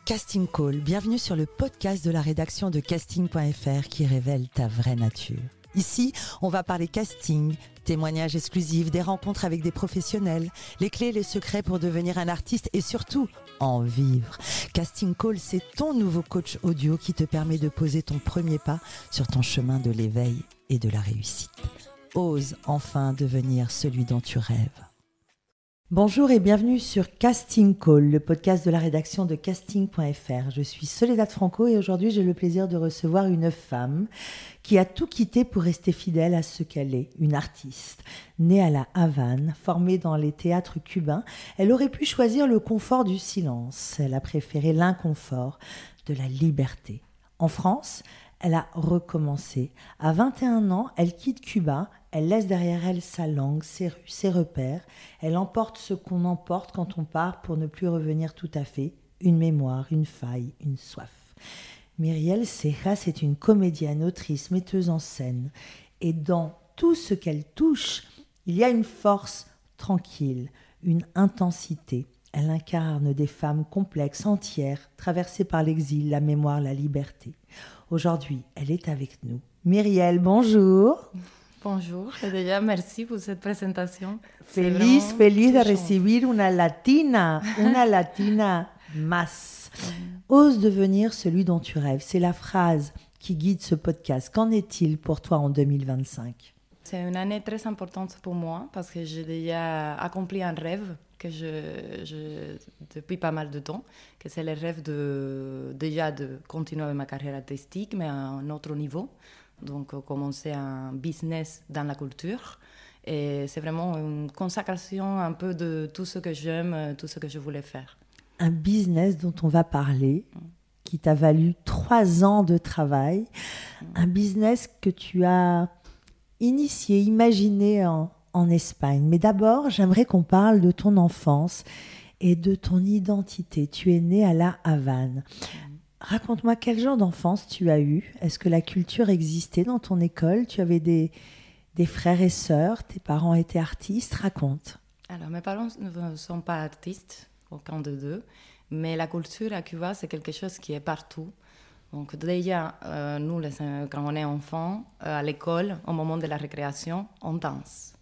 Casting Call, bienvenue sur le podcast de la rédaction de casting.fr qui révèle ta vraie nature. Ici, on va parler casting, témoignages exclusifs, des rencontres avec des professionnels, les clés et les secrets pour devenir un artiste et surtout, en vivre. Casting Call, c'est ton nouveau coach audio qui te permet de poser ton premier pas sur ton chemin de l'éveil et de la réussite. Ose enfin devenir celui dont tu rêves. Bonjour et bienvenue sur Casting Call, le podcast de la rédaction de casting.fr. Je suis Soledad Franco et aujourd'hui j'ai le plaisir de recevoir une femme qui a tout quitté pour rester fidèle à ce qu'elle est, une artiste. Née à la Havane, formée dans les théâtres cubains, elle aurait pu choisir le confort du silence. Elle a préféré l'inconfort de la liberté. En France, elle a recommencé. À 21 ans, elle quitte Cuba. Elle laisse derrière elle sa langue, ses rues, ses repères. Elle emporte ce qu'on emporte quand on part pour ne plus revenir tout à fait. Une mémoire, une faille, une soif. Myriel Cejas est une comédienne, autrice, metteuse en scène. Et dans tout ce qu'elle touche, il y a une force tranquille, une intensité. Elle incarne des femmes complexes, entières, traversées par l'exil, la mémoire, la liberté. Aujourd'hui, elle est avec nous. Myriel, bonjour. Bonjour, et déjà merci pour cette présentation. Feliz de recibir una latina más. Ose devenir celui dont tu rêves. C'est la phrase qui guide ce podcast. Qu'en est-il pour toi en 2025 ? C'est une année très importante pour moi parce que j'ai déjà accompli un rêve que je depuis pas mal de temps, que c'est le rêve de continuer avec ma carrière artistique, mais à un autre niveau. Donc, commencer un business dans la culture. Et c'est vraiment une consacration un peu de tout ce que j'aime, tout ce que je voulais faire. Un business dont on va parler, qui t'a valu 3 ans de travail. Un business que tu as initié, imaginé en Espagne. Mais d'abord, j'aimerais qu'on parle de ton enfance et de ton identité. Tu es née à la Havane. Raconte-moi quel genre d'enfance tu as eu. Est-ce que la culture existait dans ton école ? Tu avais des frères et sœurs, tes parents étaient artistes. Raconte. Alors, mes parents ne sont pas artistes, aucun des deux, mais la culture à Cuba, c'est quelque chose qui est partout. Donc déjà, nous, quand on est enfant, à l'école, au moment de la récréation, on danse.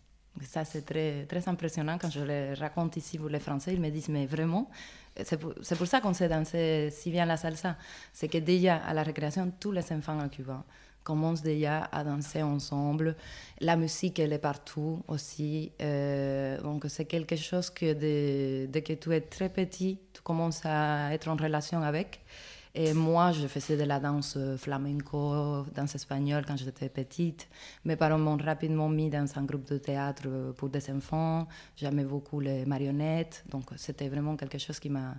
Et ça, c'est très, très impressionnant. Quand je le raconte ici pour les Français, ils me disent, mais vraiment, c'est pour ça qu'on sait danser si bien la salsa. C'est que déjà, à la récréation, tous les enfants à Cuba commencent déjà à danser ensemble. La musique, elle est partout aussi. Donc, c'est quelque chose que dès que tu es très petit, tu commences à être en relation avec. Et moi, je faisais de la danse flamenco, danse espagnole quand j'étais petite. Mes parents m'ont rapidement mis dans un groupe de théâtre pour des enfants. J'aimais beaucoup les marionnettes. Donc, c'était vraiment quelque chose qui m'a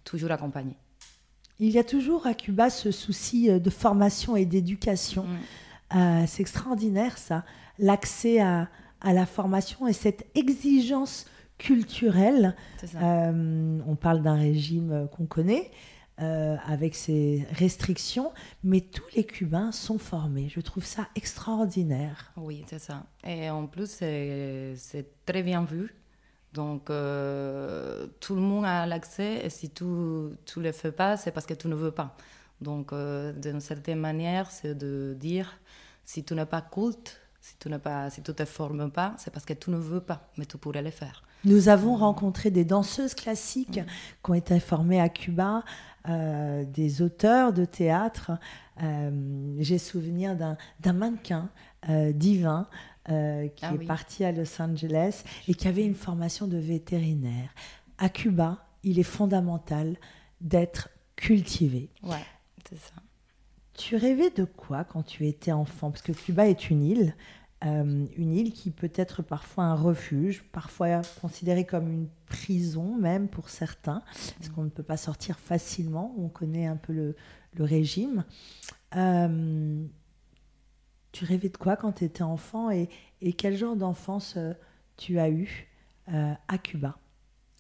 toujours accompagnée. Il y a toujours à Cuba ce souci de formation et d'éducation. C'est extraordinaire, ça. L'accès à la formation et cette exigence culturelle. C'est ça. On parle d'un régime qu'on connaît. Avec ses restrictions, mais tous les Cubains sont formés. Je trouve ça extraordinaire. Oui, c'est ça. Et en plus, c'est très bien vu. Donc, tout le monde a l'accès et si tu ne le fais pas, c'est parce que tu ne veux pas. Donc, d'une certaine manière, c'est de dire, si tu n'es pas culte, si tu ne te formes pas, c'est parce que tu ne veux pas, mais tu pourrais le faire. Nous avons rencontré des danseuses classiques qui ont été formées à Cuba, des auteurs de théâtre. J'ai souvenir d'un mannequin divin qui est parti à Los Angeles et qui avait une formation de vétérinaire. À Cuba, il est fondamental d'être cultivé. Ouais, c'est ça. Tu rêvais de quoi quand tu étais enfant ? Parce que Cuba est une île qui peut être parfois un refuge, parfois considérée comme une prison même pour certains, parce qu'on ne peut pas sortir facilement, on connaît un peu le régime. Tu rêvais de quoi quand tu étais enfant et quel genre d'enfance tu as eu à Cuba ?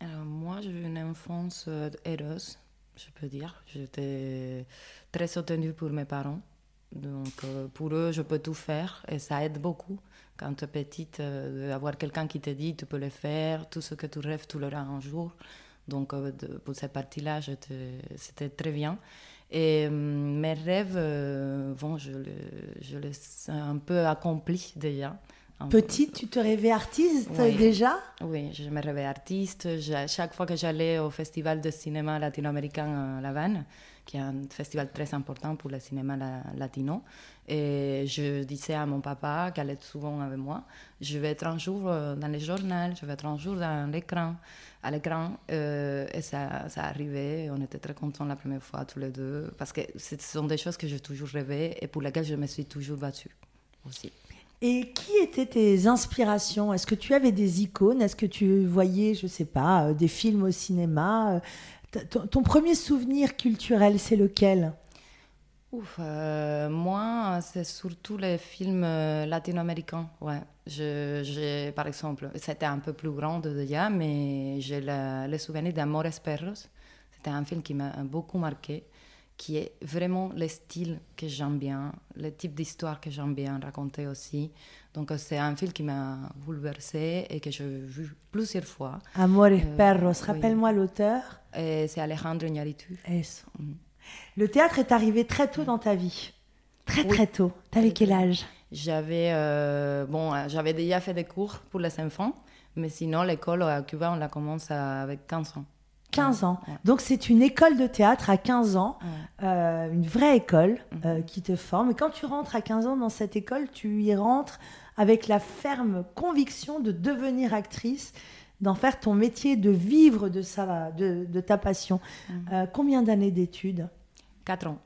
Alors moi, j'ai eu une enfance heureuse, je peux dire. J'étais très soutenue pour mes parents. Donc, pour eux, je peux tout faire et ça aide beaucoup. Quand tu es petite, d'avoir quelqu'un qui te dit tu peux le faire, tout ce que tu rêves, tu l'auras un jour. Donc, pour cette partie-là, c'était très bien. Et mes rêves, bon, je les ai un peu accomplis déjà. Petite, tu te rêvais artiste Oui. déjà? Oui, je me rêvais artiste. Chaque fois que j'allais au festival de cinéma latino-américain à La Havane, qui est un festival très important pour le cinéma latino, et je disais à mon papa, qui allait souvent avec moi, je vais être un jour dans les journaux, je vais être un jour à l'écran. Et ça arrivait. On était très contents la première fois, tous les deux, parce que ce sont des choses que j'ai toujours rêvé et pour lesquelles je me suis toujours battue aussi. Et qui étaient tes inspirations? Est-ce que tu avais des icônes? Est-ce que tu voyais, je ne sais pas, des films au cinéma? Ton premier souvenir culturel, c'est lequel? Moi, c'est surtout les films latino-américains. Ouais. Par exemple, c'était un peu plus grand déjà, mais j'ai le souvenir d'Amores Perros. C'était un film qui m'a beaucoup marqué, qui est vraiment le style que j'aime bien, le type d'histoire que j'aime bien raconter aussi. Donc, c'est un film qui m'a bouleversée et que j'ai vu plusieurs fois. Amores Perros, Oui. rappelle-moi l'auteur. Et c'est Alejandro Iñárritu. Eso. Le théâtre est arrivé très tôt dans ta vie. Très tôt. T'avais quel âge? J'avais déjà fait des cours pour les enfants, mais sinon, l'école à Cuba, on la commence avec 15 ans. 15 ans. Ouais. Donc, c'est une école de théâtre à 15 ans, une vraie école qui te forme. Et quand tu rentres à 15 ans dans cette école, tu y rentres avec la ferme conviction de devenir actrice, d'en faire ton métier, de vivre de ta passion. Combien d'années d'études? 4 ans.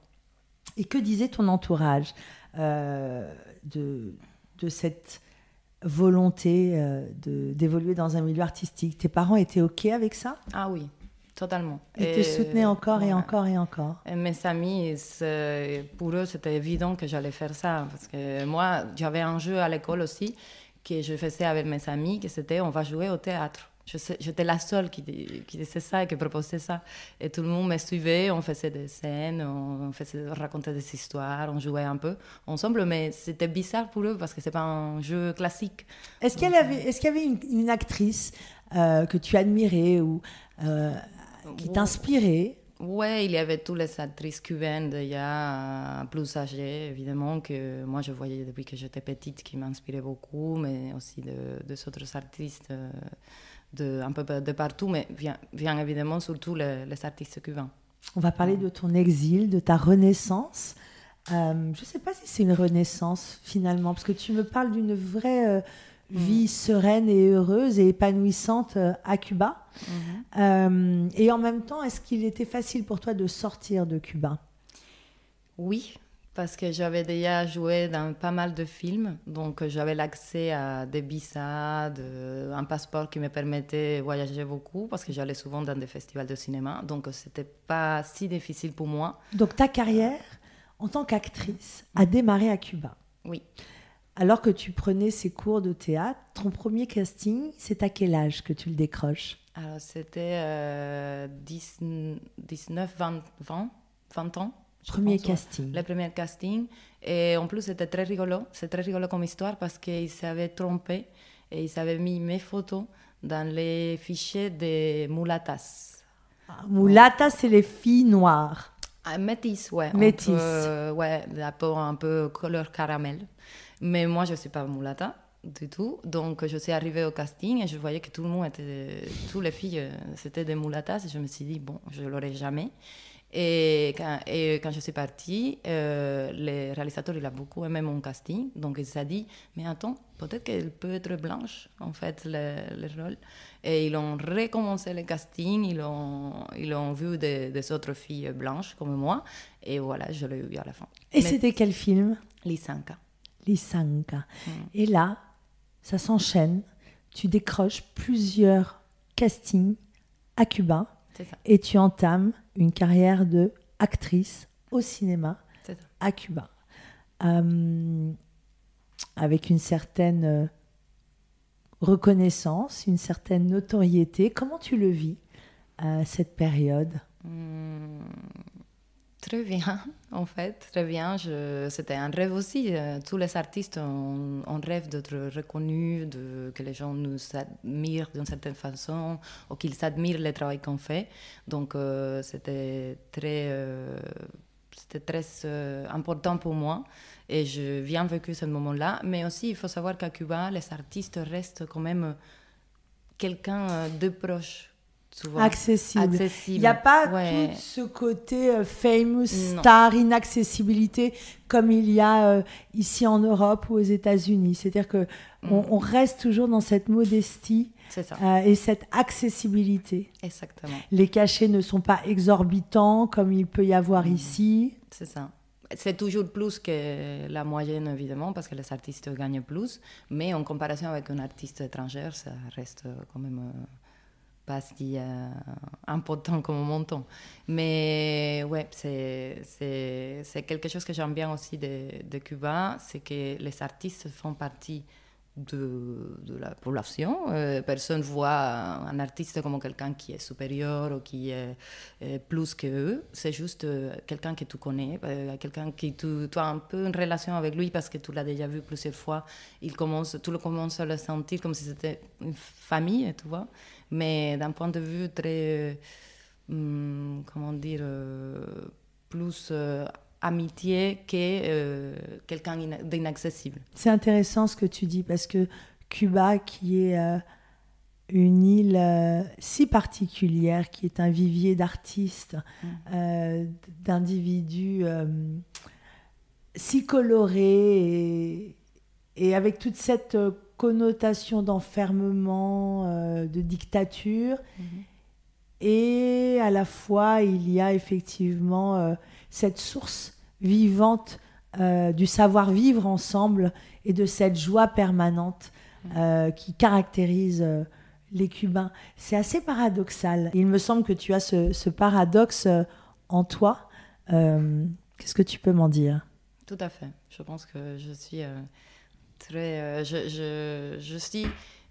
Et que disait ton entourage de cette volonté d'évoluer dans un milieu artistique? Tes parents étaient OK avec ça? Ah oui, totalement. Ils te soutenaient encore et encore et encore? Et mes amis, pour eux, c'était évident que j'allais faire ça. Parce que moi, j'avais un jeu à l'école aussi que je faisais avec mes amis, que c'était on va jouer au théâtre. J'étais la seule qui disait ça et qui proposait ça. Et tout le monde me suivait, on faisait des scènes, on racontait des histoires, on jouait un peu ensemble, mais c'était bizarre pour eux parce que ce n'est pas un jeu classique. Est-ce qu'il y avait une actrice que tu admirais ou qui t'inspirait? Oui, il y avait toutes les actrices cubaines déjà plus âgées, évidemment, que moi je voyais depuis que j'étais petite, qui m'inspiraient beaucoup, mais aussi des autres artistes un peu de partout, mais bien évidemment surtout les artistes cubains. On va parler de ton exil, de ta renaissance. Je ne sais pas si c'est une renaissance finalement, parce que tu me parles d'une vraie vie sereine et heureuse et épanouissante à Cuba. Et en même temps, est-ce qu'il était facile pour toi de sortir de Cuba? Oui, parce que j'avais déjà joué dans pas mal de films, donc j'avais l'accès à des visas, un passeport qui me permettait de voyager beaucoup, parce que j'allais souvent dans des festivals de cinéma, donc c'était pas si difficile pour moi. Donc ta carrière en tant qu'actrice a démarré à Cuba? Oui. Alors que tu prenais ces cours de théâtre, ton premier casting, c'est à quel âge que tu le décroches? Alors c'était 19, 20 ans. Premier casting. Le premier casting. Et en plus, c'était très rigolo. C'est très rigolo comme histoire parce qu'ils s'avaient trompé et ils avaient mis mes photos dans les fichiers des mulatas. Mulatas, c'est les filles noires. Métis, ouais. Métis. Ouais, la peau un peu couleur caramel. Mais moi, je ne suis pas mulata du tout. Donc, je suis arrivée au casting et je voyais que tout le monde toutes les filles, c'était des mulatas. Et je me suis dit, bon, je ne l'aurai jamais. Et quand je suis partie, le réalisateur, il a beaucoup aimé mon casting. Donc, il s'est dit, mais attends, peut-être qu'elle peut être blanche, en fait, le rôle. Et ils ont recommencé le casting, ils ont vu des autres filles blanches comme moi. Et voilà, je l'ai eu à la fin. Et c'était quel film? Lisanka. Lisanka. Et là, ça s'enchaîne. Tu décroches plusieurs castings à Cuba. Et tu entames une carrière d'actrice au cinéma à Cuba. Avec une certaine reconnaissance, une certaine notoriété. Comment tu le vis, cette période? Très bien, en fait, très bien. C'était un rêve aussi. Tous les artistes on rêve d'être reconnus, que les gens nous admirent d'une certaine façon, ou qu'ils admirent le travail qu'on fait. Donc, c'était très important pour moi. Et j'ai bien vécu ce moment-là. Mais aussi, il faut savoir qu'à Cuba, les artistes restent quand même quelqu'un de proche. Souvent. Accessible. Il n'y a pas tout ce côté famous, star, inaccessibilité comme il y a ici en Europe ou aux États-Unis. C'est-à-dire qu'on reste toujours dans cette modestie et cette accessibilité. Exactement. Les cachets ne sont pas exorbitants comme il peut y avoir ici. C'est ça. C'est toujours plus que la moyenne, évidemment, parce que les artistes gagnent plus. Mais en comparaison avec un artiste étranger, ça reste quand même... pas si important comme montant. Mais ouais, c'est quelque chose que j'aime bien aussi de Cuba, c'est que les artistes font partie de la population. Personne ne voit un artiste comme quelqu'un qui est supérieur ou qui est plus qu'eux. C'est juste quelqu'un que tu connais, quelqu'un qui tu as un peu une relation avec lui parce que tu l'as déjà vu plusieurs fois. Tu commences à le sentir comme si c'était une famille, tu vois. Mais d'un point de vue très, comment dire, plus amitié que quelqu'un d'inaccessible. C'est intéressant ce que tu dis parce que Cuba, qui est une île si particulière, qui est un vivier d'artistes, d'individus si colorés et avec toute cette connotation d'enfermement, de dictature. Et à la fois, il y a effectivement cette source vivante du savoir-vivre ensemble et de cette joie permanente qui caractérise les Cubains. C'est assez paradoxal. Il me semble que tu as ce paradoxe en toi. Qu'est-ce que tu peux m'en dire ? Tout à fait. Je pense que je suis très... je suis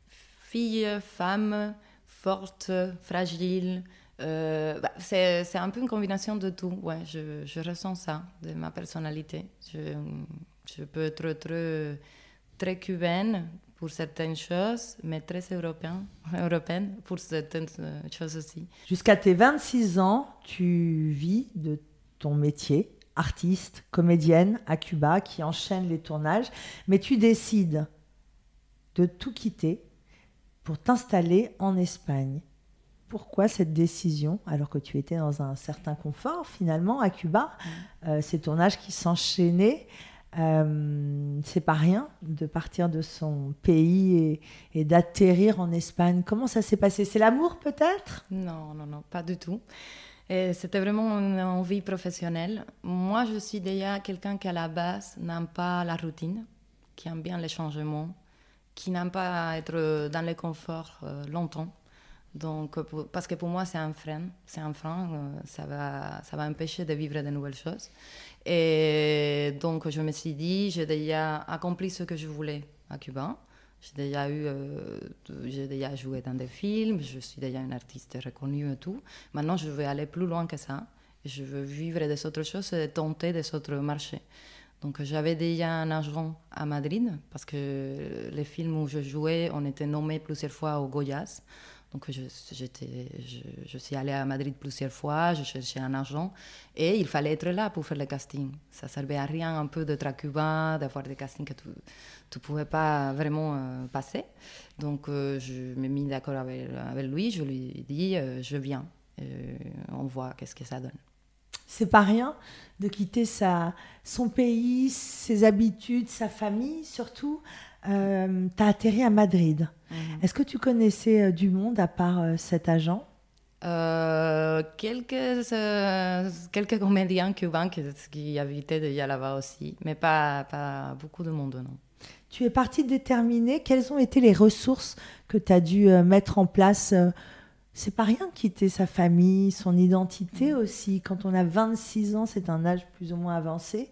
fille, femme, forte, fragile. C'est un peu une combinaison de tout. Ouais, je ressens ça de ma personnalité. Je peux être très cubaine pour certaines choses, mais très européenne pour certaines choses aussi. Jusqu'à tes 26 ans, tu vis de ton métier, artiste, comédienne à Cuba, qui enchaîne les tournages, mais tu décides de tout quitter pour t'installer en Espagne. Pourquoi cette décision, alors que tu étais dans un certain confort finalement à Cuba, ces tournages qui s'enchaînaient, c'est pas rien de partir de son pays et d'atterrir en Espagne. Comment ça s'est passé ? C'est l'amour peut-être ? Non, pas du tout. Et c'était vraiment une envie professionnelle. Moi, je suis déjà quelqu'un qui à la base n'aime pas la routine, qui aime bien les changements, qui n'aime pas être dans le confort longtemps. Donc, parce que pour moi, c'est un frein. Ça va empêcher de vivre de nouvelles choses. Et donc, je me suis dit, j'ai déjà accompli ce que je voulais à Cuba. J'ai déjà joué dans des films, je suis déjà une artiste reconnue et tout. Maintenant, je veux aller plus loin que ça. Je veux vivre des autres choses et tenter des autres marchés. Donc, j'avais déjà un agent à Madrid, parce que les films où je jouais, on était nommés plusieurs fois au Goyas. Donc, je suis allée à Madrid plusieurs fois, je cherchais un agent et il fallait être là pour faire le casting. Ça ne servait à rien un peu d'être à Cuba, d'avoir des castings que tu ne pouvais pas vraiment passer. Donc, je me mis d'accord avec lui, je lui ai dit je viens, on voit qu'est-ce que ça donne. C'est pas rien de quitter son pays, ses habitudes, sa famille surtout. Tu as atterri à Madrid. Est-ce que tu connaissais du monde à part cet agent ? Quelques comédiens cubains qui habitaient déjà là-bas aussi, mais pas beaucoup de monde, non. Tu es partie déterminée. Quelles ont été les ressources que tu as dû mettre en place ? C'est pas rien de quitter sa famille, son identité aussi. Quand on a 26 ans, c'est un âge plus ou moins avancé.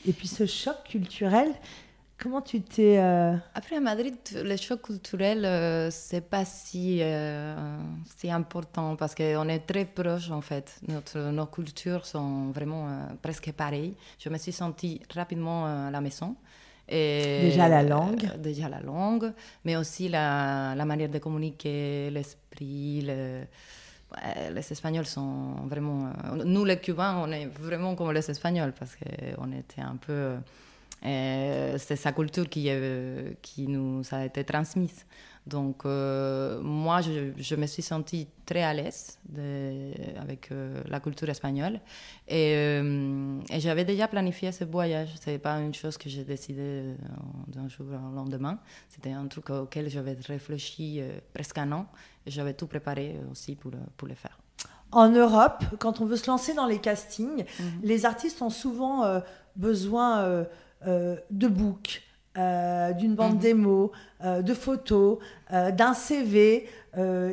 Et puis ce choc culturel, Comment tu t'es... Après, à Madrid, le choc culturel, c'est pas si important parce qu'on est très proches, en fait. Nos cultures sont vraiment presque pareilles. Je me suis sentie rapidement à la maison. Déjà la langue. Déjà la langue, mais aussi la manière de communiquer, l'esprit. Ouais, les Espagnols sont vraiment... nous, les Cubains, on est vraiment comme les Espagnols parce qu'on était un peu... c'est sa culture qui nous a été transmise. Donc, moi, je me suis sentie très à l'aise avec la culture espagnole. Et j'avais déjà planifié ce voyage. Ce n'est pas une chose que j'ai décidé d'un jour au lendemain. C'était un truc auquel j'avais réfléchi presque un an. Et j'avais tout préparé aussi pour le faire. En Europe, quand on veut se lancer dans les castings, les artistes ont souvent besoin de books, d'une bande démo, de photos, d'un CV.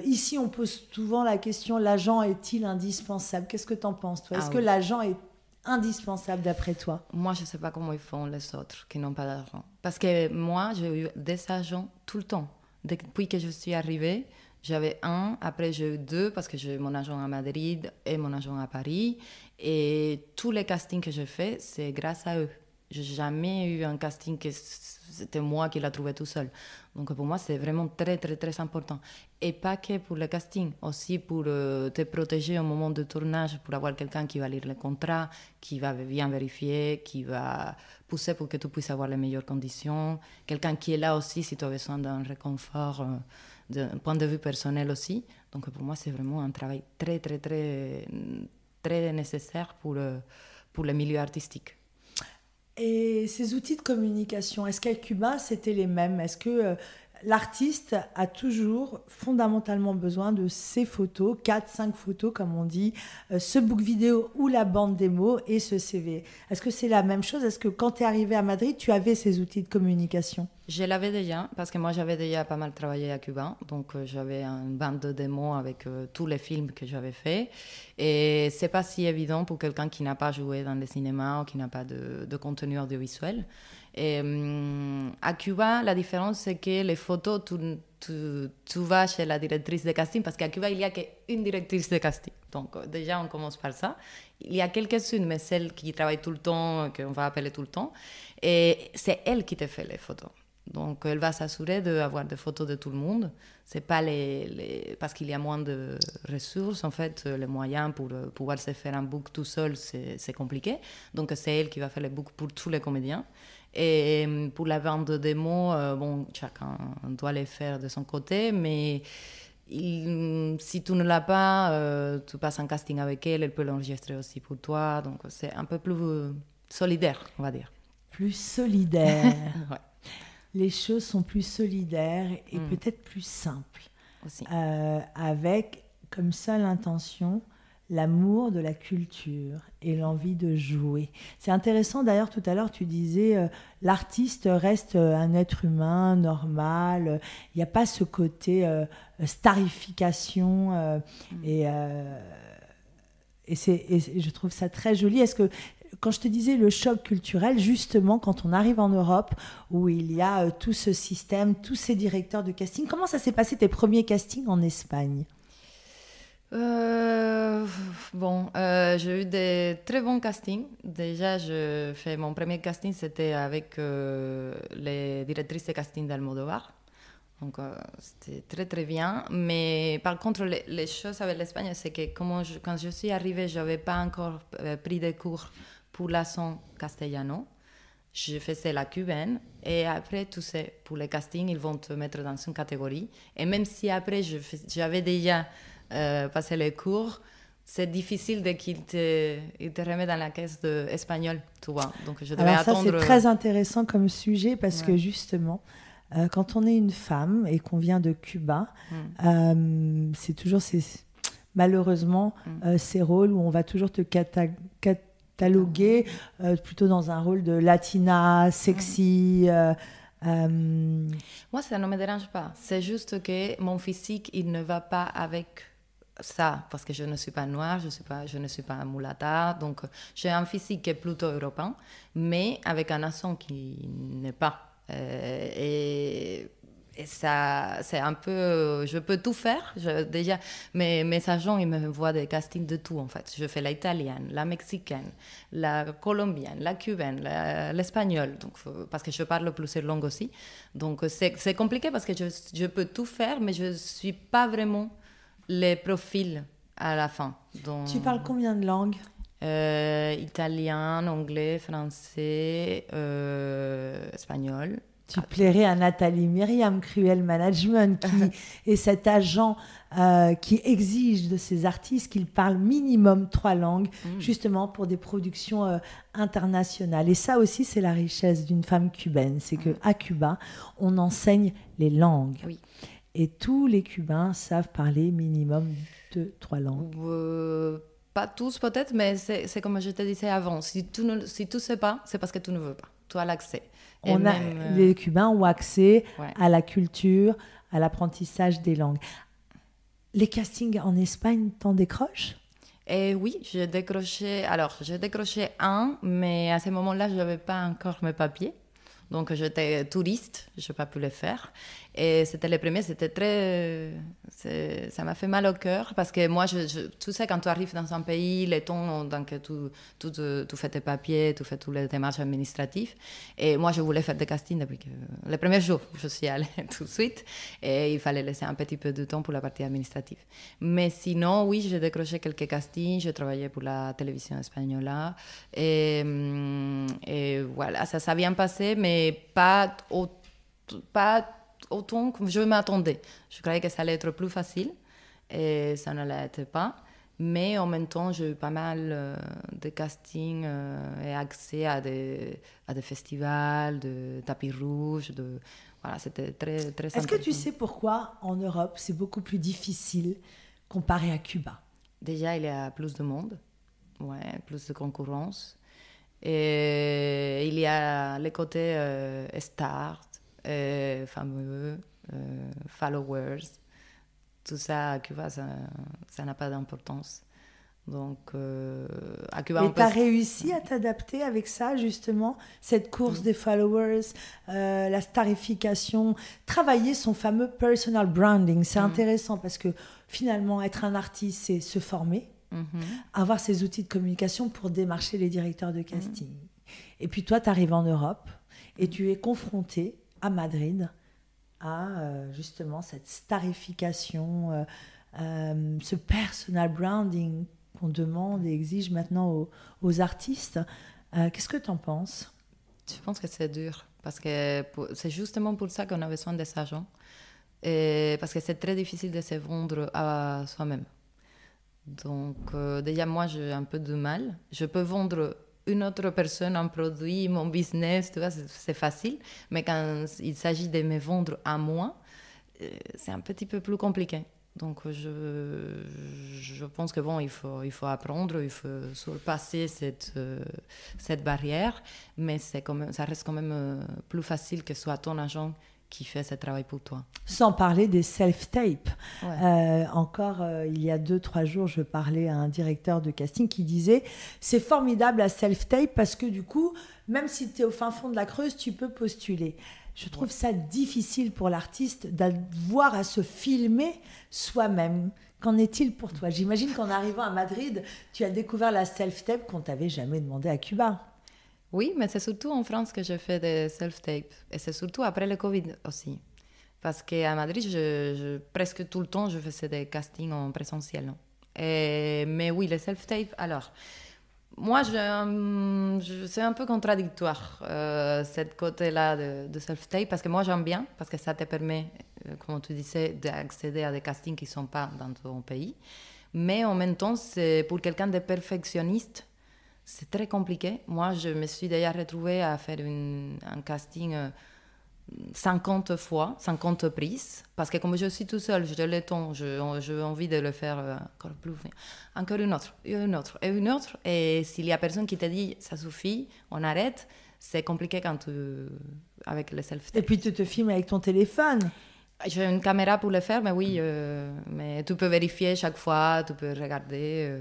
Ici, on pose souvent la question, l'agent est-il indispensable? Qu'est-ce que tu en penses, toi? Est-ce que l'agent est indispensable d'après toi? Moi, je ne sais pas comment ils font les autres qui n'ont pas d'argent. Parce que moi, j'ai eu des agents tout le temps. Depuis que je suis arrivée, j'avais un, après j'ai eu deux parce que j'ai mon agent à Madrid et mon agent à Paris. Et tous les castings que je fais, c'est grâce à eux. Je n'ai jamais eu un casting que c'était moi qui l'ai trouvé tout seul. Donc pour moi, c'est vraiment très, très, très important. Et pas que pour le casting, aussi pour te protéger au moment de tournage, pour avoir quelqu'un qui va lire le contrat, qui va bien vérifier, qui va pousser pour que tu puisses avoir les meilleures conditions. Quelqu'un qui est là aussi si tu as besoin d'un réconfort d'un point de vue personnel aussi. Donc pour moi, c'est vraiment un travail très, très, très, très nécessaire pour le milieu artistique. Et ces outils de communication, est-ce qu'à Cuba, c'était les mêmes? Est-ce que l'artiste a toujours fondamentalement besoin de ces photos, 4-5 photos comme on dit, ce book vidéo ou la bande démo et ce CV? Est-ce que c'est la même chose? Est-ce que quand tu es arrivé à Madrid, tu avais ces outils de communication? Je l'avais déjà, parce que moi j'avais déjà pas mal travaillé à Cuba, donc j'avais une bande de démos avec tous les films que j'avais faits. Et c'est pas si évident pour quelqu'un qui n'a pas joué dans le cinéma ou qui n'a pas de contenu audiovisuel. Et à Cuba, la différence c'est que les photos, tu vas chez la directrice de casting, parce qu'à Cuba il n'y a qu'une directrice de casting. Donc déjà on commence par ça. Il y a quelques-unes, mais celles qui travaillent tout le temps, qu'on va appeler tout le temps, et c'est elle qui te fait les photos. Donc, elle va s'assurer d'avoir des photos de tout le monde. C'est pas parce qu'il y a moins de ressources, en fait, les moyens pour pouvoir se faire un book tout seul, c'est compliqué. Donc, c'est elle qui va faire les books pour tous les comédiens. Et pour la vente de démos, bon, chacun doit les faire de son côté, mais si tu ne l'as pas, tu passes un casting avec elle, elle peut l'enregistrer aussi pour toi. Donc, c'est un peu plus solidaire, on va dire. Plus solidaire. Ouais. Les choses sont plus solidaires et peut-être plus simples. Aussi. Avec comme seule intention l'amour de la culture et l'envie de jouer. C'est intéressant d'ailleurs, tout à l'heure tu disais l'artiste reste un être humain normal, il n'y a pas ce côté starification et je trouve ça très joli. Est-ce que quand je te disais le choc culturel, justement, quand on arrive en Europe, où il y a tout ce système, tous ces directeurs de casting, comment ça s'est passé tes premiers castings en Espagne? J'ai eu des très bons castings. Déjà, mon premier casting, c'était avec les directrices de casting d'Almodovar. Donc, c'était très, très bien. Mais par contre, les choses avec l'Espagne, c'est que quand je suis arrivée, je n'avais pas encore pris des cours pour la son castellano. Je faisais la cubaine. Et après, tu sais, pour les castings, ils vont te mettre dans une catégorie. Et même si après, j'avais déjà passé les cours, c'est difficile qu'ils te remettent dans la caisse espagnole, tu vois. Donc, je devais attendre. C'est très intéressant comme sujet parce que justement, quand on est une femme et qu'on vient de Cuba, c'est toujours malheureusement ces rôles où on va toujours te cataloguer plutôt dans un rôle de latina, sexy. Moi, ça ne me dérange pas. C'est juste que mon physique, il ne va pas avec ça, parce que je ne suis pas noire, je ne suis pas mulata, donc j'ai un physique qui est plutôt européen, mais avec un accent qui n'est pas Et ça, c'est un peu... Je peux tout faire. Déjà, mes agents, ils me voient des castings de tout, en fait. Je fais l'italienne, la mexicaine, la colombienne, la cubaine, l'espagnol, donc, parce que je parle plusieurs langues aussi. Donc, c'est compliqué parce que je peux tout faire, mais je ne suis pas vraiment les profils à la fin. Donc, Tu parles combien de langues? Italien, anglais, français, espagnol. Tu plairais à Nathalie Myriam, Cruel Management, qui est cet agent qui exige de ses artistes qu'ils parlent minimum 3 langues, justement pour des productions internationales. Et ça aussi, c'est la richesse d'une femme cubaine. C'est qu'à Cuba, on enseigne les langues. Oui. Et tous les Cubains savent parler minimum 2-3 langues. Pas tous peut-être, mais c'est comme je te disais avant. Si tu ne sais pas, c'est parce que tu ne veux pas. Tu as l'accès. Les Cubains ont accès ouais. à la culture, à l'apprentissage des langues. Les castings en Espagne, t'en décroches? Et oui, j'ai décroché un, mais à ce moment-là, je n'avais pas encore mes papiers. Donc, j'étais touriste, je n'ai pas pu le faire. Et c'était le premier, ça m'a fait mal au cœur parce que moi, tu sais, quand tu arrives dans un pays, les temps, donc tu fais tes papiers, tu fais toutes les démarches administratives. Et moi, je voulais faire des castings depuis le premier jour, je suis allée tout de suite. Et il fallait laisser un petit peu de temps pour la partie administrative. Mais sinon, oui, j'ai décroché quelques castings, j'ai travaillé pour la télévision espagnole. Et voilà, ça s'est bien passé, mais pas autant que je m'attendais. Je croyais que ça allait être plus facile et ça ne l'était pas. Mais en même temps, j'ai eu pas mal de castings et accès à des festivals, de tapis rouges. Voilà, c'était très, très Est-ce que tu sais pourquoi en Europe, c'est beaucoup plus difficile comparé à Cuba? Déjà, il y a plus de monde, plus de concurrence. Et il y a les côtés stars, fameux, followers. Tout ça, à Cuba, ça n'a pas d'importance. Donc, à Cuba, et tu as réussi à t'adapter avec ça, justement, cette course des followers, la starification, travailler son fameux personal branding. C'est intéressant parce que finalement, être un artiste, c'est se former. Avoir ces outils de communication pour démarcher les directeurs de casting. Et puis toi, tu arrives en Europe et tu es confronté à Madrid à justement cette starification, ce personal branding qu'on demande et exige maintenant aux artistes. Qu'est-ce que tu en penses? Je pense que c'est dur parce que c'est justement pour ça qu'on a besoin des agents et parce que c'est très difficile de se vendre à soi-même. Donc, déjà, moi, j'ai un peu de mal. Je peux vendre une autre personne, un produit, mon business, tu vois, c'est facile. Mais quand il s'agit de me vendre à moi, c'est un petit peu plus compliqué. Donc, je pense que bon, il faut apprendre, il faut surpasser cette barrière. Mais ça reste quand même plus facile que ce soit ton agent qui fait ce travail pour toi. Sans parler des self-tapes. Encore, il y a 2-3 jours, je parlais à un directeur de casting qui disait « C'est formidable la self-tape parce que du coup, même si tu es au fin fond de la Creuse, tu peux postuler. » Je trouve ça difficile pour l'artiste d'avoir à se filmer soi-même. Qu'en est-il pour toi? J'imagine qu'en arrivant à Madrid, tu as découvert la self-tape qu'on t'avait jamais demandé à Cuba. Oui, mais c'est surtout en France que je fais des self-tapes. Et c'est surtout après le Covid aussi. Parce qu'à Madrid, presque tout le temps, je faisais des castings en présentiel. Mais oui, les self-tapes, alors... Moi, c'est un peu contradictoire, cette côté-là de self-tape, parce que moi, j'aime bien, parce que ça te permet, comme tu disais, d'accéder à des castings qui ne sont pas dans ton pays. Mais en même temps, c'est pour quelqu'un de perfectionniste, c'est très compliqué. Moi, je me suis déjà retrouvée à faire un casting 50 fois, 50 prises, parce que comme je suis tout seul, j'ai le temps, j'ai envie de le faire encore plus. Encore une autre, et s'il y a personne qui te dit ça suffit, on arrête, c'est compliqué avec le self-tape. Et puis tu te filmes avec ton téléphone. J'ai une caméra pour le faire, mais oui, mais tu peux vérifier chaque fois, tu peux regarder,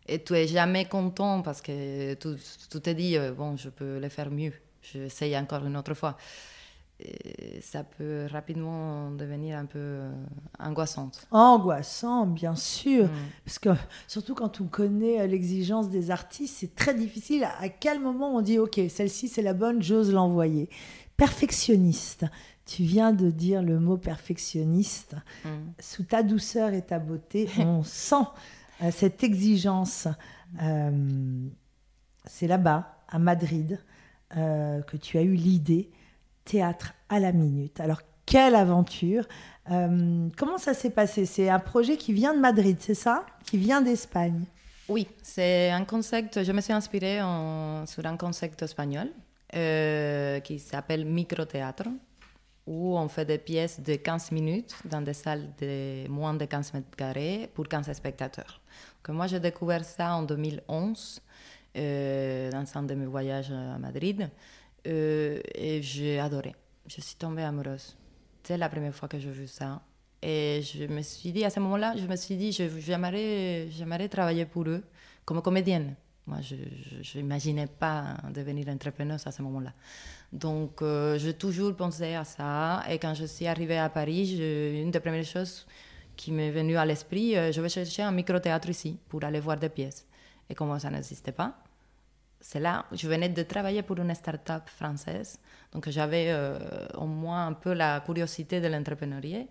et tu es jamais content parce que tu te dis bon, je peux le faire mieux, j'essaye encore une autre fois. ça peut rapidement devenir un peu angoissante. Angoissant, bien sûr. Parce que surtout quand on connaît l'exigence des artistes, c'est très difficile. À quel moment on dit « Ok, celle-ci, c'est la bonne, j'ose l'envoyer ». Perfectionniste. Tu viens de dire le mot perfectionniste. Sous ta douceur et ta beauté, on sent cette exigence. C'est là-bas, à Madrid, que tu as eu l'idée théâtre à la minute. Alors, quelle aventure! Comment ça s'est passé? C'est un projet qui vient de Madrid, c'est ça? Qui vient d'Espagne? Oui, c'est un concept, je me suis inspirée sur un concept espagnol qui s'appelle microteatro, où on fait des pièces de 15 minutes dans des salles de moins de 15 mètres carrés pour 15 spectateurs. Donc, moi, j'ai découvert ça en 2011 dans un de mes voyages à Madrid et j'ai adoré. Je suis tombée amoureuse. C'est la première fois que j'ai vu ça. Et je me suis dit, à ce moment-là, j'aimerais travailler pour eux comme comédienne. Moi, je n'imaginais pas devenir entrepreneuse à ce moment-là. Donc, j'ai toujours pensé à ça. Et quand je suis arrivée à Paris, une des premières choses qui m'est venue à l'esprit, je vais chercher un micro-théâtre ici pour aller voir des pièces. Et comme ça n'existait pas, c'est là, je venais de travailler pour une start-up française. Donc, j'avais au moins un peu la curiosité de l'entrepreneuriat.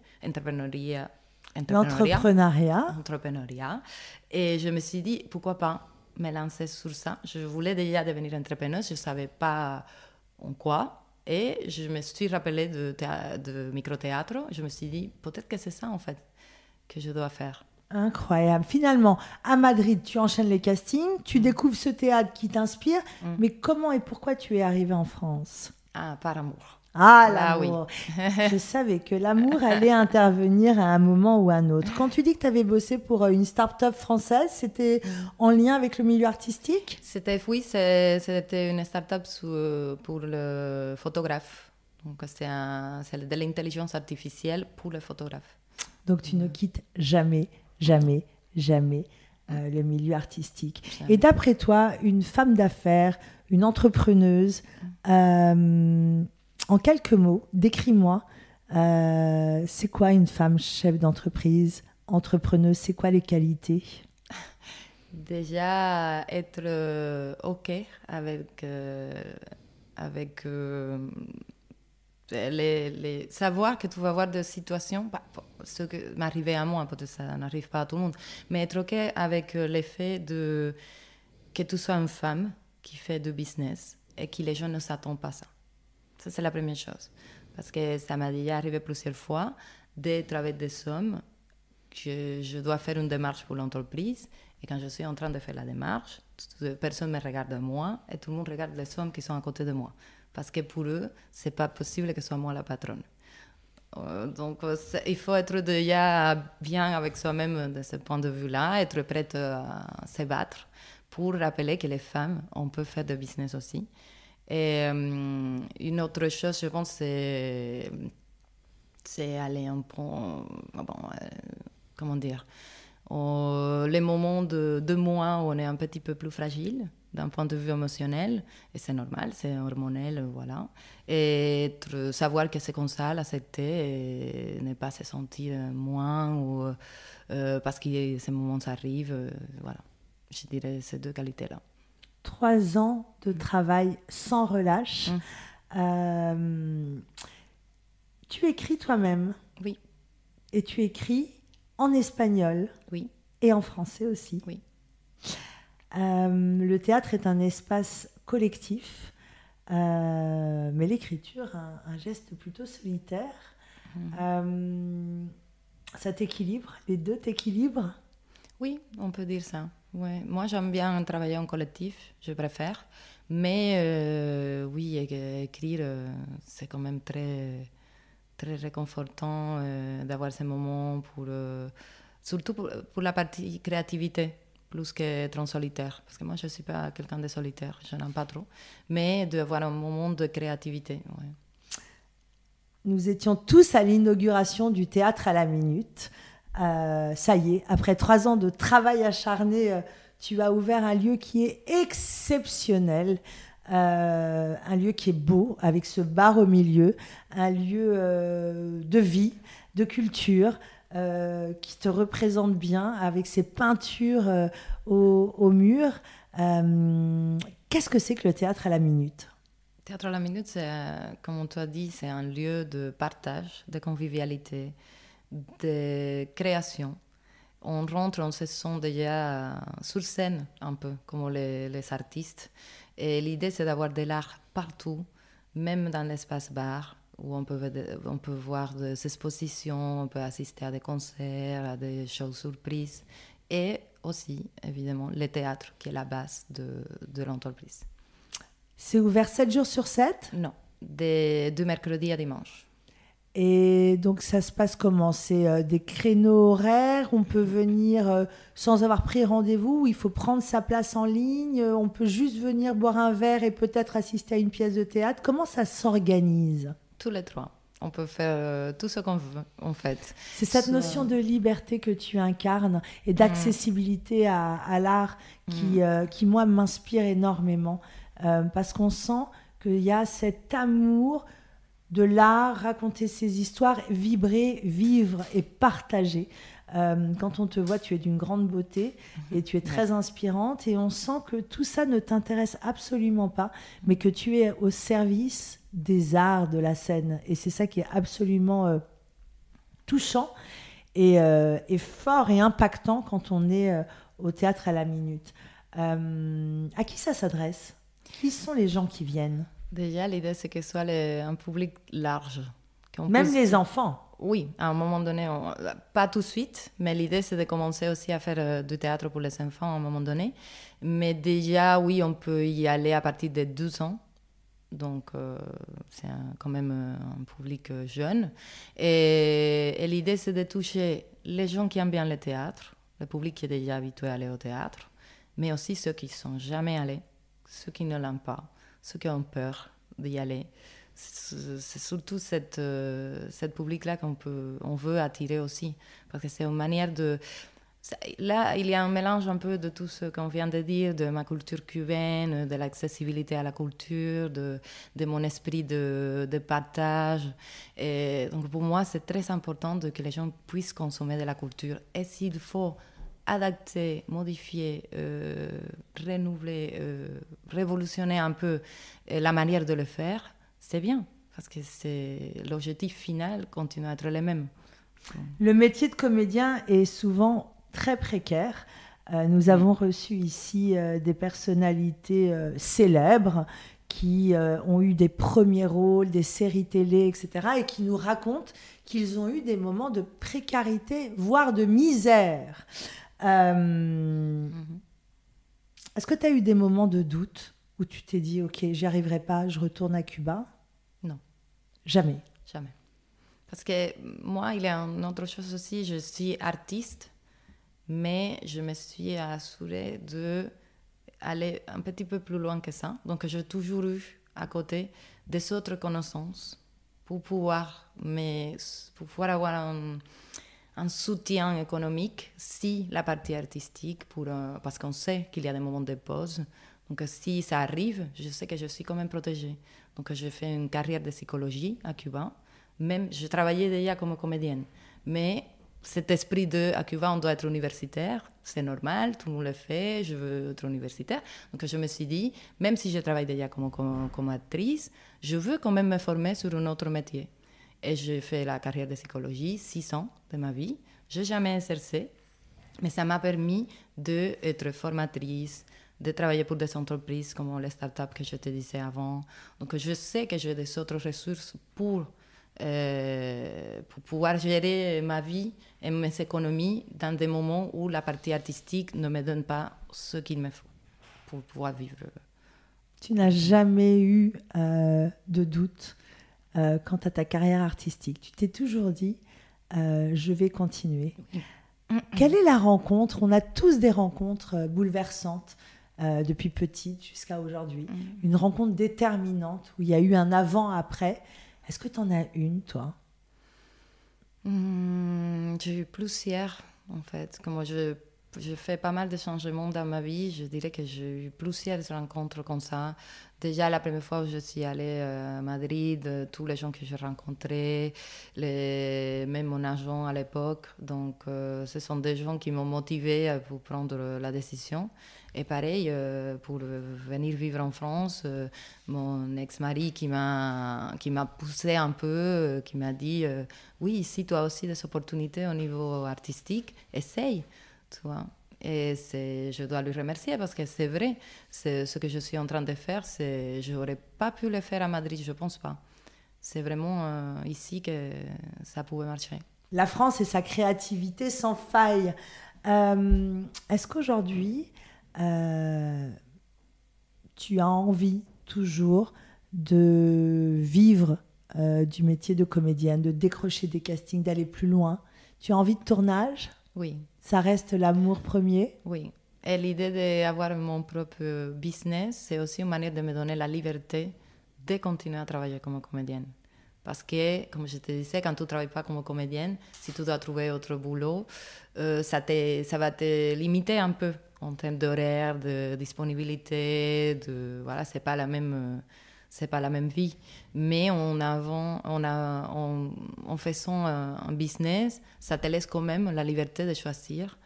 Et je me suis dit, pourquoi pas me lancer sur ça. Je voulais déjà devenir entrepreneuse, je ne savais pas en quoi. Et je me suis rappelée de micro-théâtre. Je me suis dit, peut-être que c'est ça, en fait, que je dois faire. Incroyable. Finalement, à Madrid, tu enchaînes les castings, tu découvres ce théâtre qui t'inspire, mais comment et pourquoi tu es arrivée en France? Par amour. Ah, l'amour. Oui. Je savais que l'amour allait intervenir à un moment ou à un autre. Quand tu dis que tu avais bossé pour une start-up française, c'était en lien avec le milieu artistique? C'était une start-up pour le photographe. Donc, c'est de l'intelligence artificielle pour le photographe. Donc, tu ne quittes jamais le milieu artistique. Jamais. Et d'après toi, une femme d'affaires, une entrepreneuse, en quelques mots, décris-moi, c'est quoi une femme chef d'entreprise, entrepreneuse, c'est quoi les qualités? Déjà, être OK avec savoir que tu vas avoir des situations, ce que m'arrivait à moi, peut-être ça n'arrive pas à tout le monde, mais être OK avec l'effet que tu sois une femme qui fait du business et que les gens ne s'attendent pas à ça. Ça, c'est la première chose. Parce que ça m'est déjà arrivé plusieurs fois d'être avec des hommes, je dois faire une démarche pour l'entreprise, et quand je suis en train de faire la démarche, personne ne me regarde moi, et tout le monde regarde les hommes qui sont à côté de moi. Parce que pour eux, ce n'est pas possible que ce soit moi la patronne. Donc, il faut être déjà bien avec soi-même de ce point de vue-là, être prête à se battre pour rappeler que les femmes, on peut faire du business aussi. Et une autre chose, je pense, c'est aller un peu... comment dire, les moments de mois où on est un petit peu plus fragile d'un point de vue émotionnel, et c'est normal, c'est hormonal, voilà. Et savoir que c'est comme ça, l'accepter et ne pas se sentir moins ou parce que ces moments arrivent, voilà. Je dirais ces deux qualités-là. 3 ans de travail sans relâche. Tu écris toi-même. Oui. Et tu écris en espagnol. Oui. Et en français aussi. Oui. Le théâtre est un espace collectif, mais l'écriture, un geste plutôt solitaire. Ça t'équilibre? Les deux t'équilibrent? Oui, on peut dire ça. Ouais. Moi, j'aime bien travailler en collectif, je préfère. Mais oui, écrire, c'est quand même très, très réconfortant d'avoir ces moments, surtout pour la partie créativité, plus qu'être en solitaire. Parce que moi, je ne suis pas quelqu'un de solitaire, je n'aime pas trop. Mais d'avoir un moment de créativité, ouais. Nous étions tous à l'inauguration du théâtre à la minute. Ça y est, après 3 ans de travail acharné, tu as ouvert un lieu qui est exceptionnel. un lieu qui est beau, avec ce bar au milieu, un lieu de vie, de culture, qui te représente bien, avec ses peintures au mur. Qu'est-ce que c'est que le théâtre à la minute ? Théâtre à la minute, comme on t'a dit, c'est un lieu de partage, de convivialité, de création. On rentre, on se sent déjà sur scène un peu, comme les artistes. Et l'idée, c'est d'avoir de l'art partout, même dans l'espace bar, où on peut voir des expositions, on peut assister à des concerts, à des shows surprises. Et aussi, évidemment, le théâtre, qui est la base de l'entreprise. C'est ouvert 7 jours sur 7 ? Non, de mercredi à dimanche. Et donc, ça se passe comment ? C'est des créneaux horaires ? On peut venir sans avoir pris rendez-vous ? Il faut prendre sa place en ligne ? On peut juste venir boire un verre et peut-être assister à une pièce de théâtre ? Comment ça s'organise ? Tous les trois. On peut faire tout ce qu'on veut, en fait. C'est cette notion de liberté que tu incarnes et d'accessibilité à l'art qui, moi, m'inspire énormément. Parce qu'on sent qu'il y a cet amour de l'art, raconter ses histoires, vibrer, vivre et partager. Quand on te voit, tu es d'une grande beauté et tu es très inspirante et on sent que tout ça ne t'intéresse absolument pas, mais que tu es au service des arts de la scène. Et c'est ça qui est absolument touchant et fort et impactant quand on est au théâtre à la minute. À qui ça s'adresse ? Qui sont les gens qui viennent ? Déjà, l'idée, c'est que ce soit un public large. Même les enfants ? Oui, à un moment donné, pas tout de suite, mais l'idée, c'est de commencer aussi à faire du théâtre pour les enfants à un moment donné. Mais déjà, oui, on peut y aller à partir de 12 ans. Donc, c'est quand même un public jeune. Et l'idée, c'est de toucher les gens qui aiment bien le théâtre, le public qui est déjà habitué à aller au théâtre, mais aussi ceux qui ne sont jamais allés, ceux qui ne l'aiment pas, ceux qui ont peur d'y aller. C'est surtout cette public-là on veut attirer aussi, parce que c'est une manière de... Là, il y a un mélange un peu de tout ce qu'on vient de dire, de ma culture cubaine, de l'accessibilité à la culture, de mon esprit de partage. Et donc pour moi, c'est très important que les gens puissent consommer de la culture. Et s'il faut adapter, modifier, renouveler, révolutionner un peu la manière de le faire, c'est bien, parce que l'objectif final continue à être le même. Le métier de comédien est souvent très précaire. Nous avons reçu ici des personnalités célèbres qui ont eu des premiers rôles, des séries télé, etc. et qui nous racontent qu'ils ont eu des moments de précarité, voire de misère. Est-ce que tu as eu des moments de doute où tu t'es dit « Ok, j'y arriverai pas, je retourne à Cuba » ? Non. Jamais. Jamais. Parce que moi, il y a une autre chose aussi, je suis artiste, mais je me suis assurée d'aller un petit peu plus loin que ça. Donc, j'ai toujours eu à côté des autres connaissances pour pouvoir avoir un soutien économique si la partie artistique, parce qu'on sait qu'il y a des moments de pause. Donc, si ça arrive, je sais que je suis quand même protégée. Donc, j'ai fait une carrière de psychologie à Cuba. Même, je travaillais déjà comme comédienne. Mais cet esprit à Cuba, on doit être universitaire, c'est normal, tout le monde le fait, je veux être universitaire. Donc, je me suis dit, même si je travaille déjà comme actrice, je veux quand même me former sur un autre métier. Et j'ai fait la carrière de psychologie 6 ans de ma vie. Je n'ai jamais exercé, mais ça m'a permis d'être formatrice, de travailler pour des entreprises comme les startups que je te disais avant. Donc, je sais que j'ai des autres ressources pour pouvoir gérer ma vie et mes économies dans des moments où la partie artistique ne me donne pas ce qu'il me faut pour pouvoir vivre. Tu n'as jamais eu de doute quant à ta carrière artistique. Tu t'es toujours dit, je vais continuer. Quelle est la rencontre ? On a tous des rencontres bouleversantes depuis petite jusqu'à aujourd'hui. Une rencontre déterminante où il y a eu un avant-après. Est-ce que tu en as une, toi ? J'ai eu plusieurs, en fait. Comme je je fais pas mal de changements dans ma vie. Je dirais que j'ai eu plusieurs rencontres comme ça. Déjà, la première fois où je suis allée à Madrid, tous les gens que j'ai rencontrés, même mon agent à l'époque. Donc, ce sont des gens qui m'ont motivée pour prendre la décision. Et pareil, pour venir vivre en France, mon ex-mari qui m'a poussé un peu, qui m'a dit oui, ici, tu as aussi des opportunités au niveau artistique, essaye, tu vois. Et je dois lui remercier parce que c'est vrai, c'est ce que je suis en train de faire, je n'aurais pas pu le faire à Madrid, je ne pense pas. C'est vraiment ici que ça pouvait marcher. La France et sa créativité sans faille. Est-ce qu'aujourd'hui, tu as envie toujours de vivre du métier de comédienne, de décrocher des castings, d'aller plus loin? Tu as envie de tournage? Oui. Ça reste l'amour premier? Oui. Et l'idée d'avoir mon propre business, c'est aussi une manière de me donner la liberté de continuer à travailler comme comédienne. Parce que, comme je te disais, quand tu ne travailles pas comme comédienne, si tu dois trouver autre boulot, ça va te limiter un peu en termes d'horaire, de disponibilité. Voilà, ce n'est pas la même vie. Mais en faisant un business, ça te laisse quand même la liberté de choisir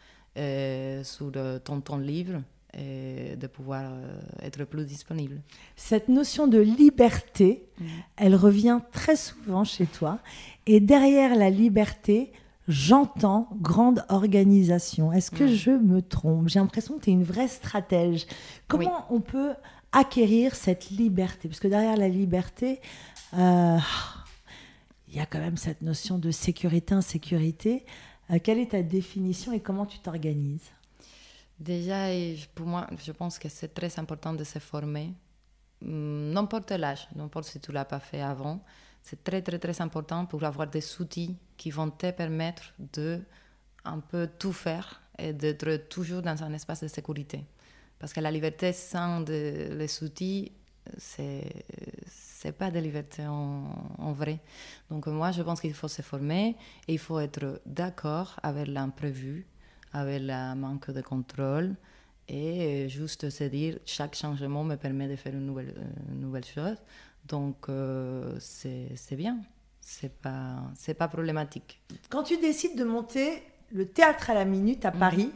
sur ton temps libre et de pouvoir être plus disponible. Cette notion de liberté, elle revient très souvent chez toi. Et derrière la liberté, j'entends grande organisation. Est-ce que je me trompe? J'ai l'impression que tu es une vraie stratège. Comment on peut acquérir cette liberté? Parce que derrière la liberté, il y a quand même cette notion de sécurité, insécurité. Quelle est ta définition et comment tu t'organises? Déjà, pour moi, je pense que c'est très important de se former. N'importe l'âge, n'importe si tu ne l'as pas fait avant, c'est très, très, très important pour avoir des outils qui vont te permettre de un peu tout faire et d'être toujours dans un espace de sécurité. Parce que la liberté sans les outils, c'est pas de liberté en vrai. Donc moi, je pense qu'il faut se former et il faut être d'accord avec l'imprévu, avec le manque de contrôle et juste se dire chaque changement me permet de faire une nouvelle chose. Donc c'est bien, c'est pas problématique. Quand tu décides de monter le théâtre à la minute à Paris,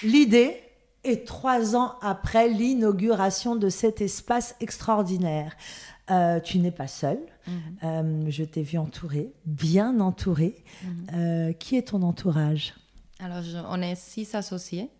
l'idée est 3 ans après l'inauguration de cet espace extraordinaire. Tu n'es pas seule. Je t'ai vue entourée, bien entourée. Qui est ton entourage? Alors, on est 6 associés.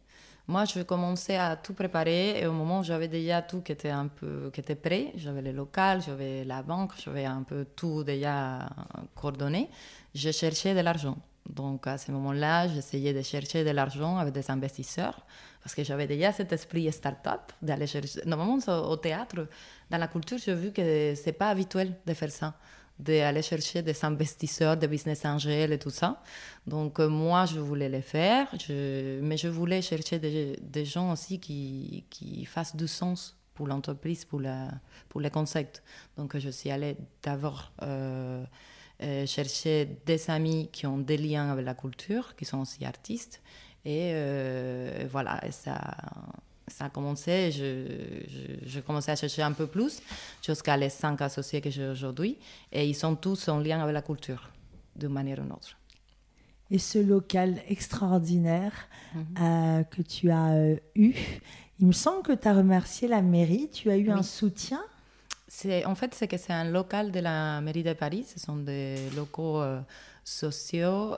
Moi, je commençais à tout préparer et au moment où j'avais déjà tout qui était prêt, j'avais le local, j'avais la banque, j'avais un peu tout déjà coordonné, je cherchais de l'argent. Donc, à ce moment-là, j'essayais de chercher de l'argent avec des investisseurs parce que j'avais déjà cet esprit start-up d'aller chercher. Normalement, au théâtre, dans la culture, j'ai vu que ce n'est pas habituel de faire ça, d'aller chercher des investisseurs, des business angels et tout ça. Donc, moi, je voulais le faire, mais je voulais chercher des gens aussi qui fassent du sens pour l'entreprise, pour le concept. Donc, je suis allée d'abord chercher des amis qui ont des liens avec la culture, qui sont aussi artistes. Et voilà, et ça a commencé, je commençais à chercher un peu plus, jusqu'à les 5 associés que j'ai aujourd'hui. Et ils sont tous en lien avec la culture, d'une manière ou d'une autre. Et ce local extraordinaire que tu as eu, il me semble que tu as remercié la mairie, tu as eu un soutien? En fait, c'est un local de la mairie de Paris. Ce sont des locaux sociaux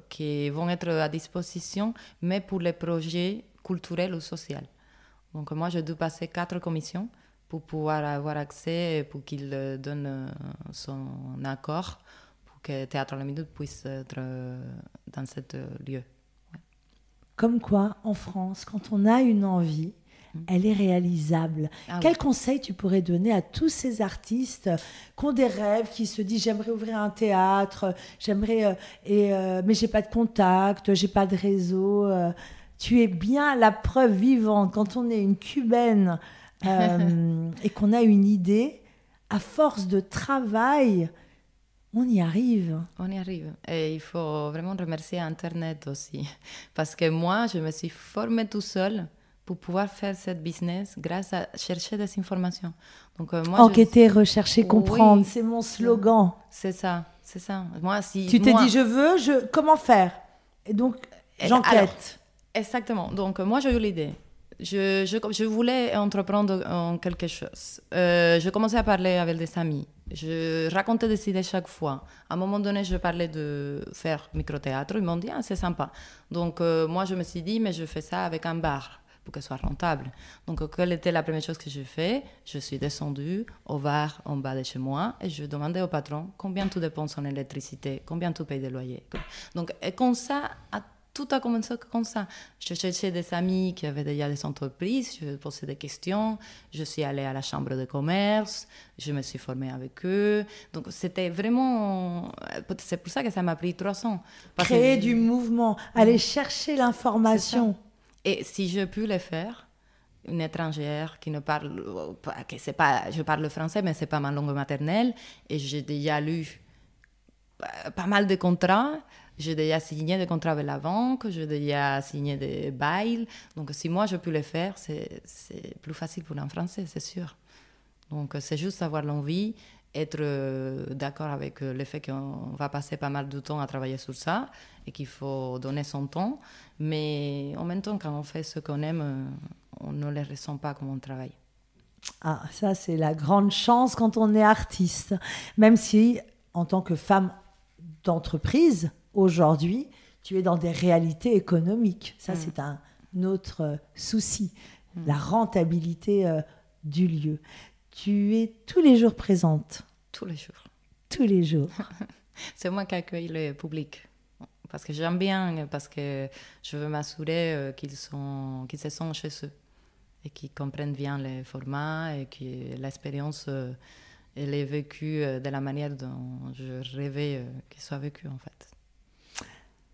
qui vont être à disposition, mais pour les projets culturels ou sociaux. Donc moi, j'ai dû passer 4 commissions pour pouvoir avoir accès et pour qu'ils donnent son accord pour que Théâtre à la Minute puisse être dans ce lieu. Ouais. Comme quoi, en France, quand on a une envie, elle est réalisable. Quel conseil tu pourrais donner à tous ces artistes qui ont des rêves, qui se disent j'aimerais ouvrir un théâtre, mais j'ai pas de contact, j'ai pas de réseau. Tu es bien la preuve vivante. Quand on est une Cubaine et qu'on a une idée, à force de travail, On y arrive. On y arrive. Et il faut vraiment remercier Internet aussi. Parce que moi, je me suis formée tout seule pour pouvoir faire cette business grâce à chercher des informations. Donc, Enquêter, rechercher, comprendre, oui, c'est mon slogan. c'est ça, c'est ça. Moi, si Tu t'es moi... dit, comment faire? Et donc, j'enquête. Alors, exactement. Donc, moi, j'ai eu l'idée. Je voulais entreprendre en quelque chose. Je commençais à parler avec des amis. Je racontais des idées chaque fois. À un moment donné, je parlais de faire micro-théâtre. Ils m'ont dit, ah, c'est sympa. Donc, moi, je me suis dit, mais je fais ça avec un bar pour que ce soit rentable. Donc, quelle était la première chose que j'ai fait? Je suis descendue au bar en bas de chez moi et je demandais au patron combien tu dépenses en électricité, combien tu payes de loyer. Donc, et comme ça, tout a commencé comme ça. Je cherchais des amis qui avaient déjà des entreprises, je posais des questions, je suis allée à la chambre de commerce, je me suis formée avec eux. Donc, c'était vraiment... C'est pour ça que ça m'a pris 3 ans. Créer du mouvement, aller chercher l'information. Et si je peux le faire, une étrangère qui ne parle pas, je parle le français, mais c'est pas ma langue maternelle, et j'ai déjà lu pas mal de contrats, j'ai déjà signé des contrats avec la banque, j'ai déjà signé des bails, donc si moi je peux le faire, c'est plus facile pour un français, c'est sûr. Donc c'est juste avoir l'envie, être d'accord avec le fait qu'on va passer pas mal de temps à travailler sur ça et qu'il faut donner son temps. Mais en même temps, quand on fait ce qu'on aime, on ne le ressent pas comme on travaille. Ah, ça, c'est la grande chance quand on est artiste. Même si, en tant que femme d'entreprise, aujourd'hui, tu es dans des réalités économiques. Ça, c'est un autre souci. La rentabilité du lieu. Tu es tous les jours présente. Tous les jours. Tous les jours. C'est moi qui accueille le public. Parce que j'aime bien, parce que je veux m'assurer qu'ils se sentent chez eux et qu'ils comprennent bien les formats et que l'expérience elle est vécue de la manière dont je rêvais qu'elle soit vécue en fait.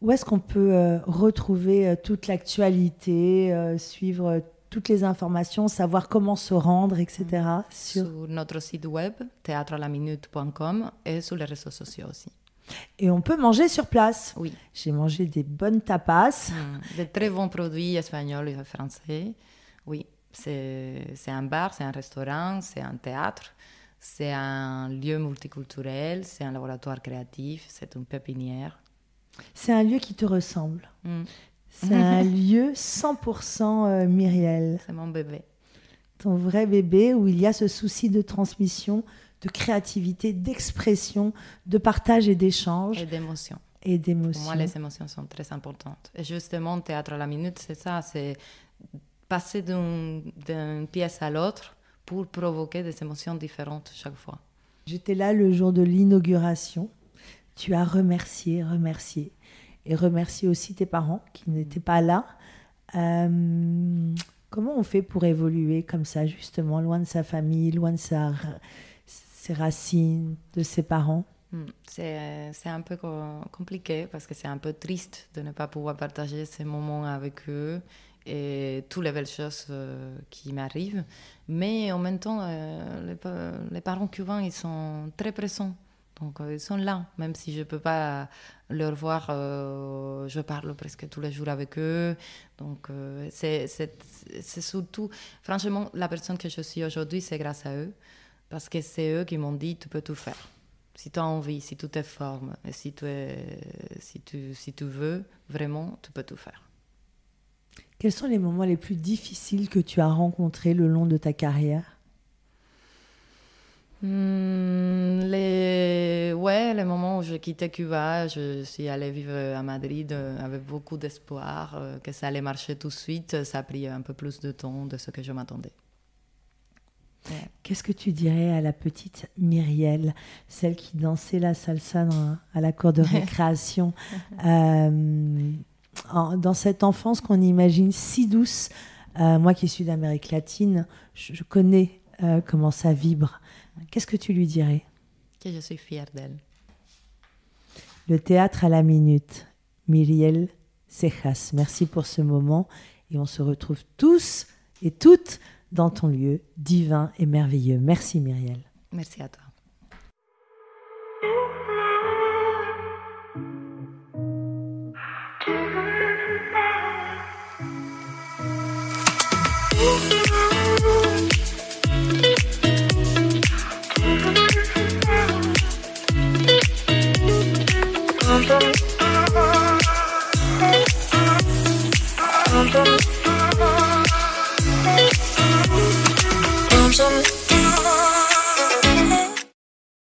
Où est-ce qu'on peut retrouver toute l'actualité, suivre toutes les informations, savoir comment se rendre, etc. Sur notre site web, théâtrealaminute.com et sur les réseaux sociaux aussi. Et on peut manger sur place. Oui. J'ai mangé des bonnes tapas. De très bons produits espagnols et français. Oui, c'est un bar, c'est un restaurant, c'est un théâtre, c'est un lieu multiculturel, c'est un laboratoire créatif, c'est une pépinière. C'est un lieu qui te ressemble. C'est un lieu 100% Myriel. C'est mon bébé. Ton vrai bébé où il y a ce souci de transmission, de créativité, d'expression, de partage et d'échange. Et d'émotion. Et d'émotion. Pour moi, les émotions sont très importantes. Et justement, Théâtre à la Minute, c'est ça, c'est passer d'une pièce à l'autre pour provoquer des émotions différentes chaque fois. J'étais là le jour de l'inauguration. Tu as remercié. Et remercier aussi tes parents qui n'étaient pas là. Comment on fait pour évoluer comme ça, justement, loin de sa famille, loin de ses racines, de ses parents? C'est un peu compliqué parce que c'est un peu triste de ne pas pouvoir partager ces moments avec eux et toutes les belles choses qui m'arrivent. Mais en même temps, les parents cubains, ils sont très présents. Donc, ils sont là, même si je ne peux pas leur voir. Je parle presque tous les jours avec eux. Donc, c'est surtout... Franchement, la personne que je suis aujourd'hui, c'est grâce à eux. Parce que c'est eux qui m'ont dit, tu peux tout faire. Si tu as envie, si tu te formes, et si tu veux, vraiment, tu peux tout faire. Quels sont les moments les plus difficiles que tu as rencontrés le long de ta carrière? Les moments où je quittais Cuba, je suis allée vivre à Madrid avec beaucoup d'espoir que ça allait marcher tout de suite. Ça a pris un peu plus de temps de ce que je m'attendais. Ouais. Qu'est-ce que tu dirais à la petite Myriel, celle qui dansait la salsa à la cour de récréation, dans cette enfance qu'on imagine si douce? Moi qui suis d'Amérique latine, je connais comment ça vibre. Qu'est-ce que tu lui dirais? Que je suis fière d'elle. Le théâtre à la minute. Myriel Cejas, merci pour ce moment et on se retrouve tous et toutes dans ton lieu divin et merveilleux. Merci Myriel. Merci à toi. Thank you.